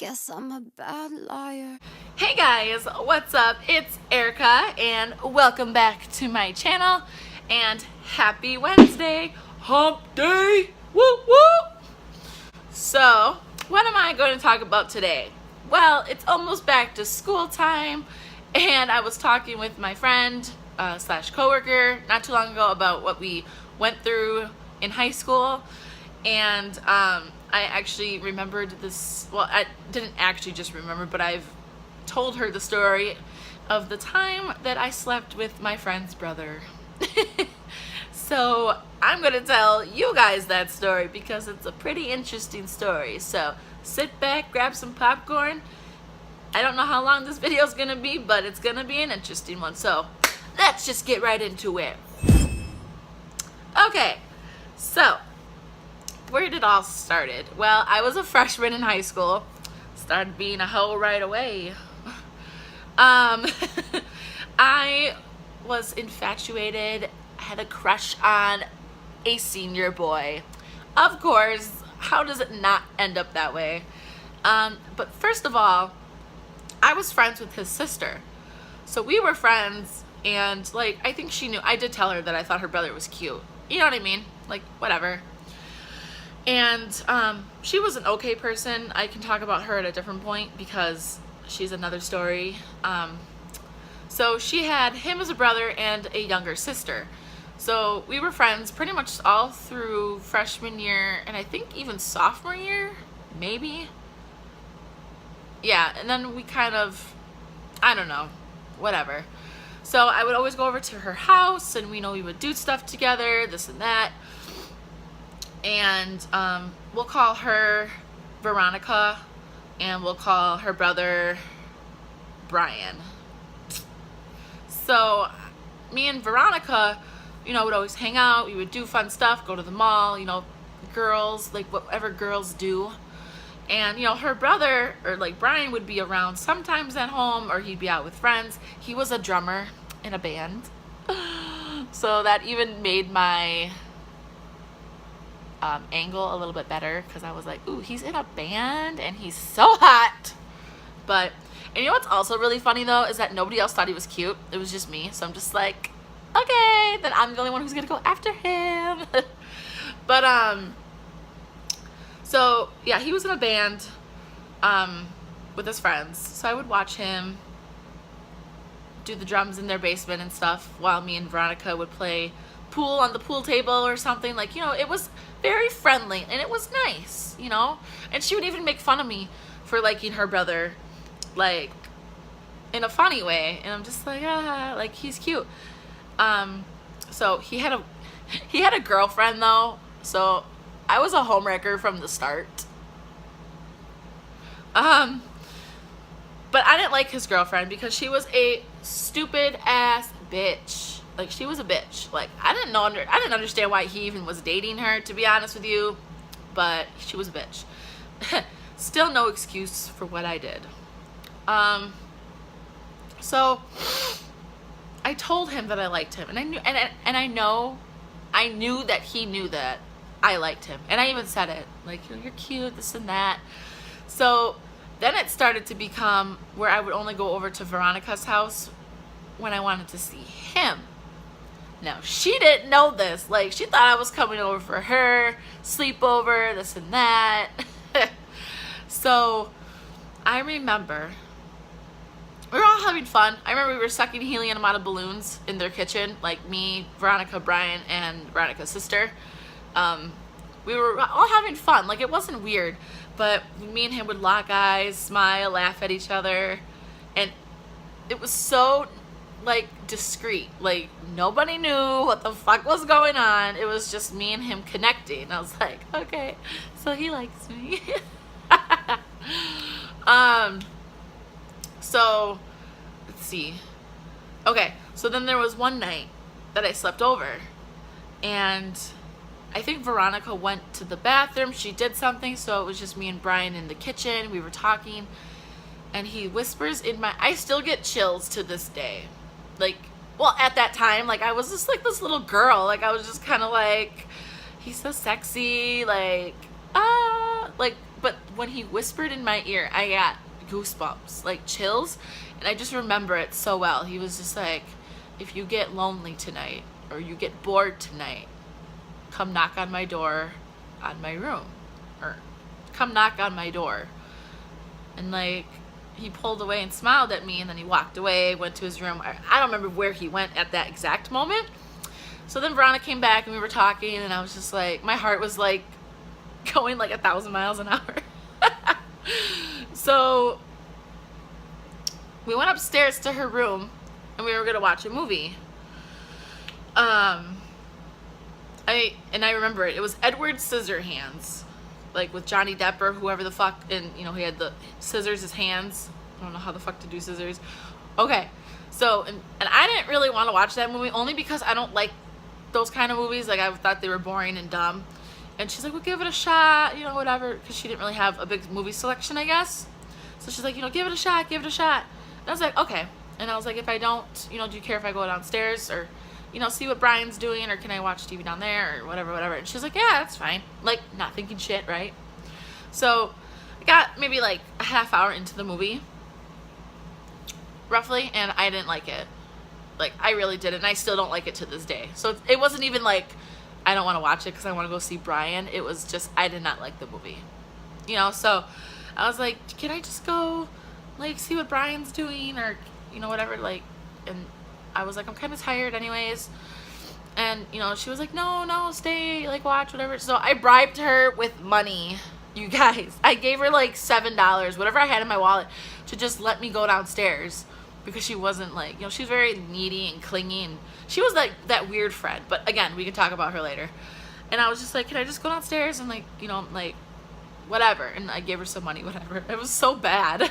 guess I'm a bad liar. Hey guys, what's up? It's Erika and welcome back to my channel and happy Wednesday, hump day, woo woo! So, what am I going to talk about today? Well, it's almost back to school time and I was talking with my friend slash coworker not too long ago about what we went through in high school, and I actually remembered this. Well, I didn't actually just remember, but I've told her the story of the time that I slept with my friend's brother. So I'm gonna tell you guys that story because it's a pretty interesting story. So sit back, grab some popcorn. I don't know how long this video is gonna be, but it's gonna be an interesting one. So let's just get right into it. Okay, so where did it all started? Well, I was a freshman in high school. Started being a hoe right away. I was infatuated, had a crush on a senior boy. Of course, how does it not end up that way? But first of all, I was friends with his sister. So we were friends, and like, I think she knew. I did tell her that I thought her brother was cute. You know what I mean? Like, whatever. And she was an okay person. I can talk about her at a different point because she's another story. So she had him as a brother and a younger sister. So we were friends pretty much all through freshman year and I think even sophomore year, maybe. Yeah, and then we kind of, I don't know, whatever. So I would always go over to her house and we would do stuff together, this and that. And we'll call her Veronica and we'll call her brother Brian. So me and Veronica, would always hang out. We would do fun stuff, go to the mall, girls, like whatever girls do. And her brother, or like Brian, would be around sometimes at home or he'd be out with friends. He was a drummer in a band. So that even made my angle a little bit better because I was like, ooh, he's in a band and he's so hot. But, and what's also really funny though is that nobody else thought he was cute. It was just me. So I'm just like, okay, then I'm the only one who's gonna go after him. But so yeah, he was in a band with his friends. So I would watch him do the drums in their basement and stuff while me and Veronica would play pool on the pool table or something. Like, it was very friendly and it was nice, and she would even make fun of me for liking her brother, like in a funny way, and I'm just like, like he's cute. So he had a girlfriend though, so I was a homewrecker from the start. But I didn't like his girlfriend because she was a stupid ass bitch. Like, she was a bitch. Like, I didn't understand why he even was dating her, to be honest with you. But she was a bitch. Still no excuse for what I did. So I told him that I liked him, and I knew that he knew that I liked him, and I even said it, like, you're cute, this and that. So then it started to become where I would only go over to Veronica's house when I wanted to see him. Now, she didn't know this. Like, she thought I was coming over for her sleepover, this and that. So I remember we were all having fun. I remember we were sucking helium out of balloons in their kitchen, like me, Veronica, Brian, and Veronica's sister. We were all having fun. Like, it wasn't weird, but me and him would lock eyes, smile, laugh at each other, and it was so like discreet. Like, nobody knew what the fuck was going on. It was just me and him connecting. I was like, okay, so he likes me. So let's see. Okay, so then there was one night that I slept over, and I think Veronica went to the bathroom. She did something, so it was just me and Brian in the kitchen. We were talking, and he whispers in my, I still get chills to this day. Like, well, at that time, like, I was just like this little girl. Like, I was just kind of like, he's so sexy, like but when he whispered in my ear, I got goosebumps, like chills, and I just remember it so well. He was just like, if you get lonely tonight or you get bored tonight, come knock on my door on my room, or come knock on my door. And like, he pulled away and smiled at me, and then he walked away, went to his room. I don't remember where he went at that exact moment. So then Veronica came back and we were talking, and I was just like, my heart was like going like 1,000 miles an hour. So we went upstairs to her room and we were gonna watch a movie. I remember it. It was Edward Scissorhands, like with Johnny Depp or whoever the fuck, and you know, he had the scissors as hands. I don't know how the fuck to do scissors. Okay, so and I didn't really want to watch that movie, only because I don't like those kind of movies. Like, I thought they were boring and dumb. And she's like, well, give it a shot, you know, whatever, because she didn't really have a big movie selection, I guess. So she's like, you know, give it a shot, give it a shot. And I was like, okay. And I was like, if I don't, you know, do you care if I go downstairs or, you know, see what Brian's doing, or can I watch TV down there, or whatever. And she's like, yeah, that's fine. Like, not thinking shit, right? So I got maybe like a half hour into the movie, roughly, and I didn't like it. Like, I really didn't, and I still don't like it to this day. So it wasn't even like, I don't want to watch it because I want to go see Brian. It was just, I did not like the movie. You know, so I was like, can I just go, like, see what Brian's doing, or, you know, whatever, like, and I was like, I'm kind of tired anyways. And, you know, she was like, no, stay, like, watch, whatever. So I bribed her with money, you guys. I gave her, like, $7, whatever I had in my wallet, to just let me go downstairs. Because she wasn't, like, you know, she's very needy and clingy, and she was like that weird friend. But again, we can talk about her later. And I was just like, can I just go downstairs and, like, you know, like, whatever. And I gave her some money, whatever. It was so bad.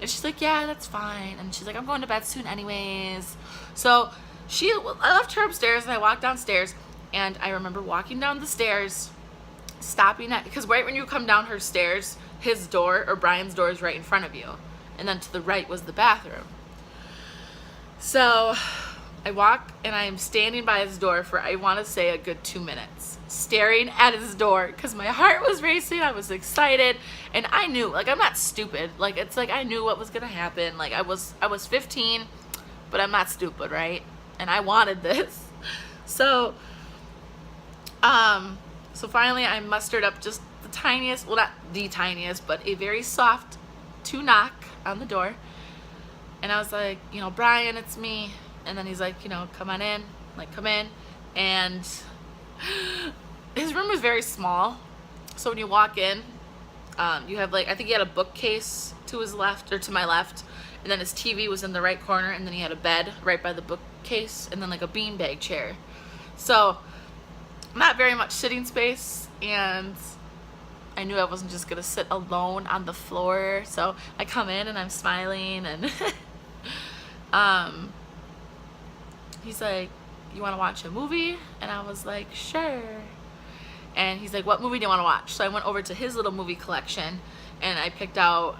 And she's like, yeah, that's fine. And she's like, I'm going to bed soon anyways. So I left her upstairs, and I walked downstairs, and I remember walking down the stairs, stopping at, because right when you come down her stairs, his door, or Brian's door, is right in front of you. And then to the right was the bathroom. So I walk, and I am standing by his door for, I want to say, a good 2 minutes, staring at his door, because my heart was racing. I was excited, and I knew, like, I'm not stupid. Like, it's like I knew what was gonna happen. Like, I was 15, but I'm not stupid, right? And I wanted this. So finally I mustered up just the tiniest, well, not the tiniest, but a very soft to knock on the door. And I was like, you know, Brian, it's me. And then he's like, you know, come on in. Like, come in. And his room was very small. So when you walk in, you have, like, I think he had a bookcase to his left, or to my left. And then his TV was in the right corner. And then he had a bed right by the bookcase. And then, like, a beanbag chair. So not very much sitting space. And I knew I wasn't just going to sit alone on the floor. So I come in, and I'm smiling, and he's like, you want to watch a movie? And I was like, sure. And he's like, what movie do you want to watch? So I went over to his little movie collection, and I picked out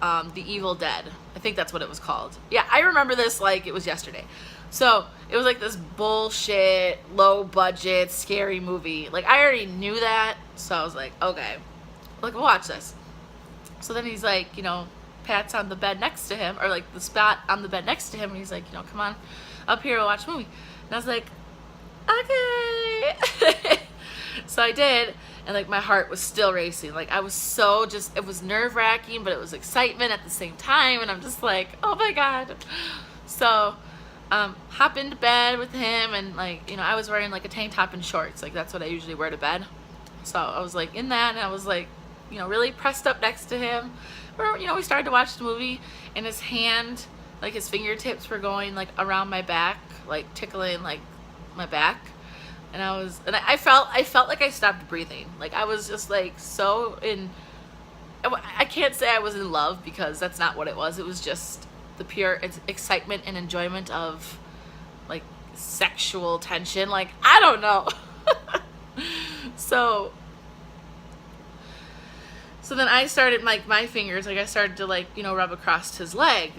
The Evil Dead. I think that's what it was called. Yeah, I remember this like it was yesterday. So it was like this bullshit, low budget, scary movie. Like, I already knew that, so I was like, okay, like, we'll watch this. So then he's like, you know, pats on the bed next to him, or like the spot on the bed next to him, and he's like, you know, come on up here, we'll watch a movie. And I was like, okay. So I did, and like my heart was still racing. Like, I was so just, it was nerve-wracking, but it was excitement at the same time, and I'm just like, oh my god. So hop into bed with him, and like, you know, I was wearing like a tank top and shorts. Like, that's what I usually wear to bed. So I was like in that, and I was like, you know, really pressed up next to him. Or, you know, we started to watch the movie, and his hand, like his fingertips were going like around my back, like tickling like my back. And I felt like I stopped breathing. Like, I was just like so in, I can't say I was in love, because that's not what it was. It was just the pure excitement and enjoyment of like sexual tension. Like, I don't know. So then I started, like, my fingers, like, I started to, like, you know, rub across his leg.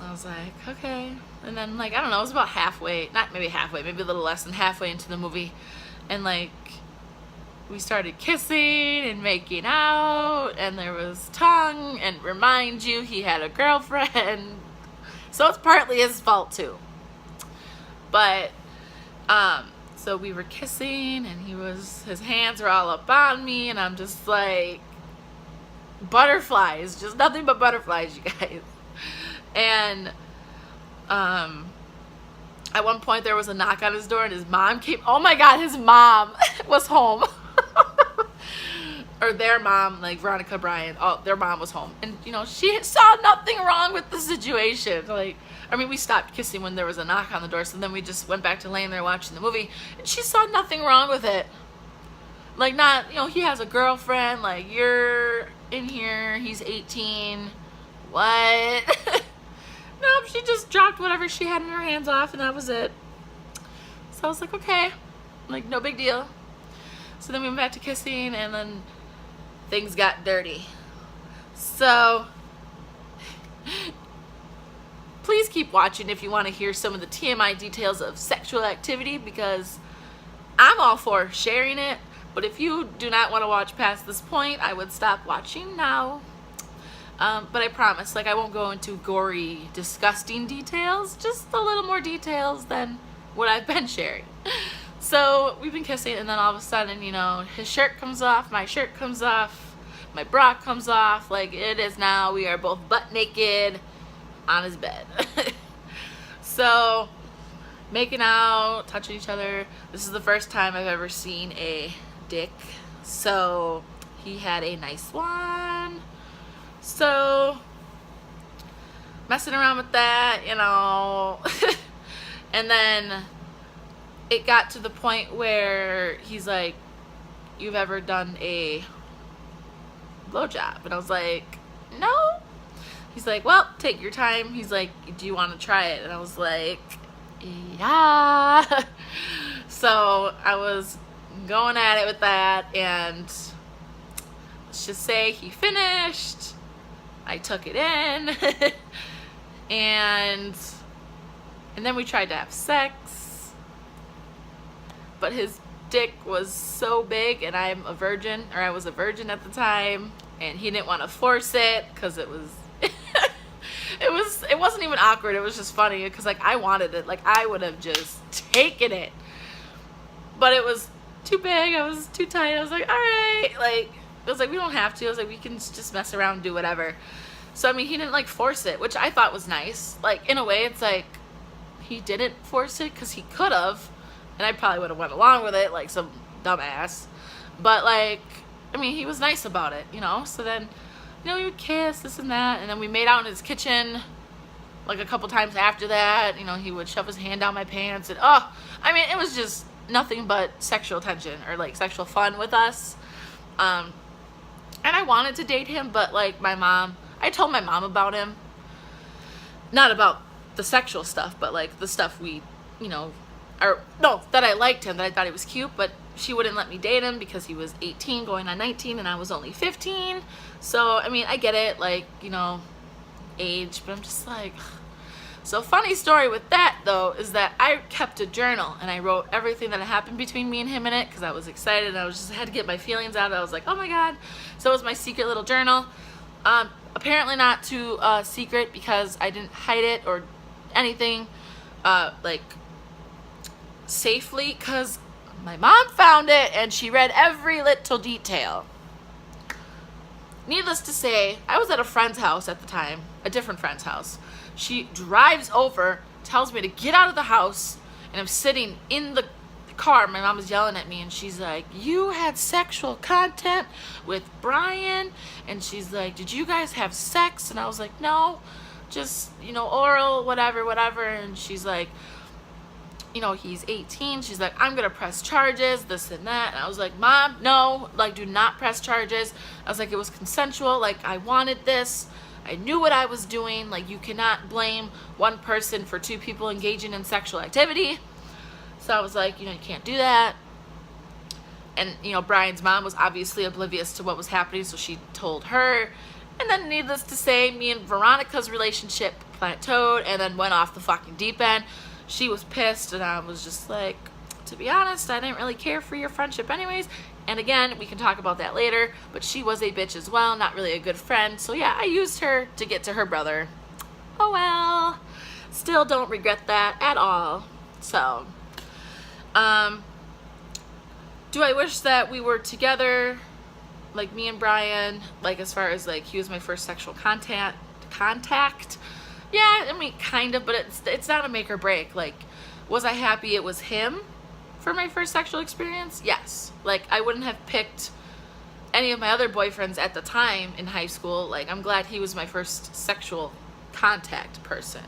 I was like, okay. And then, like, I don't know, it was about halfway, not maybe halfway, maybe a little less than halfway into the movie. And, like, we started kissing and making out, and there was tongue, and remind you, he had a girlfriend. So it's partly his fault too. But, so we were kissing, and his hands were all up on me, and I'm just like, butterflies, just nothing but butterflies, you guys. And, at one point there was a knock on his door, and his mom came. Oh my God, his mom was home. Or their mom, like Veronica Bryan, their mom was home. And, you know, she saw nothing wrong with the situation. Like, I mean, we stopped kissing when there was a knock on the door, so then we just went back to laying there watching the movie, and she saw nothing wrong with it. Like, not, you know, he has a girlfriend, like, you're in here, he's 18, what? Nope, she just dropped whatever she had in her hands off, and that was it. So I was like, okay, like, no big deal. So then we went back to kissing, and then things got dirty. So please keep watching if you want to hear some of the TMI details of sexual activity, because I'm all for sharing it. But if you do not want to watch past this point, I would stop watching now. But I promise, like, I won't go into gory, disgusting details, just a little more details than what I've been sharing. So we've been kissing, and then all of a sudden, you know, his shirt comes off, my shirt comes off, my bra comes off. Like, it is now, we are both butt naked on his bed. So, making out, touching each other. This is the first time I've ever seen a dick. So, he had a nice one. So, messing around with that, you know. And then it got to the point where he's like, you've ever done a blowjob? And I was like, no. He's like, well, take your time. He's like, do you want to try it? And I was like, yeah. So I was going at it with that, and let's just say he finished. I took it in. and then we tried to have sex, but his dick was so big, and I'm a virgin, or I was a virgin at the time, and he didn't want to force it because it was it wasn't even awkward. It was just funny because, like, I wanted it. Like, I would have just taken it, but it was too big. I was too tight. I was like, all right. Like, I was like, we don't have to. I was like, we can just mess around and do whatever. So, I mean, he didn't, like, force it, which I thought was nice. Like, in a way, it's like he didn't force it because he could have, and I probably would have went along with it like some dumbass. But, like, I mean, he was nice about it, you know? So then, you know, we would kiss, this and that, and then we made out in his kitchen, like, a couple times after that. You know, he would shove his hand down my pants, and, I mean, it was just nothing but sexual tension, or, like, sexual fun with us. And I wanted to date him, but, like, I told my mom about him. Not about the sexual stuff, but, like, the stuff we, you know, that I liked him, that I thought he was cute, but she wouldn't let me date him because he was 18 going on 19, and I was only 15. So, I mean, I get it, like, you know, age, but I'm just like... So, funny story with that, though, is that I kept a journal, and I wrote everything that happened between me and him in it, because I was excited, and I had to get my feelings out. I was like, oh my God. So it was my secret little journal. Apparently not too secret, because I didn't hide it or anything, like, safely, because my mom found it, and she read every little detail. Needless to say, I was at a friend's house at the time, a different friend's house. She drives over, tells me to get out of the house, and I'm sitting in the car. My mom was yelling at me, and she's like, you had sexual content with Brian? And she's like, did you guys have sex? And I was like, no, just, you know, oral, whatever. And she's like, you know, he's 18. She's like, I'm gonna press charges, this and that. And I was like, Mom, no, like, do not press charges. I was like, it was consensual. Like, I wanted this. I knew what I was doing. Like, you cannot blame one person for two people engaging in sexual activity. So I was like, you know, you can't do that. And, you know, Brian's mom was obviously oblivious to what was happening, so she told her. And then, needless to say, me and Veronica's relationship plateaued and then went off the fucking deep end. She was pissed, and I was just like, to be honest, I didn't really care for your friendship anyways. And again, we can talk about that later, but she was a bitch as well, not really a good friend. So yeah, I used her to get to her brother. Oh well. Still don't regret that at all. So, do I wish that we were together, like me and Brian, like as far as like he was my first sexual contact? Yeah, I mean, kind of, but it's not a make or break. Like, was I happy it was him for my first sexual experience? Yes. Like, I wouldn't have picked any of my other boyfriends at the time in high school. Like, I'm glad he was my first sexual contact person,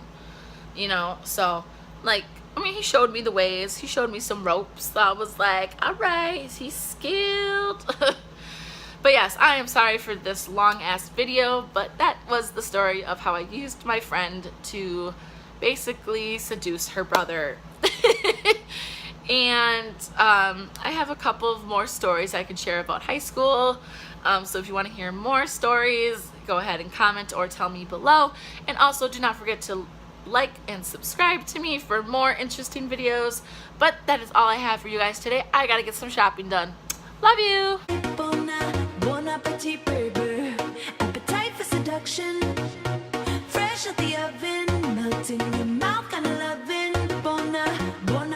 you know? So, like, I mean, he showed me the ways. He showed me some ropes. So I was like, all right, he's skilled. But yes, I am sorry for this long-ass video, but that was the story of how I used my friend to basically seduce her brother. And I have a couple of more stories I can share about high school. So if you want to hear more stories, go ahead and comment or tell me below. And also do not forget to like and subscribe to me for more interesting videos. But that is all I have for you guys today. I gotta get some shopping done. Love you! Bon appetit, baby. Appetite for seduction. Fresh out the oven, melting in your mouth, kinda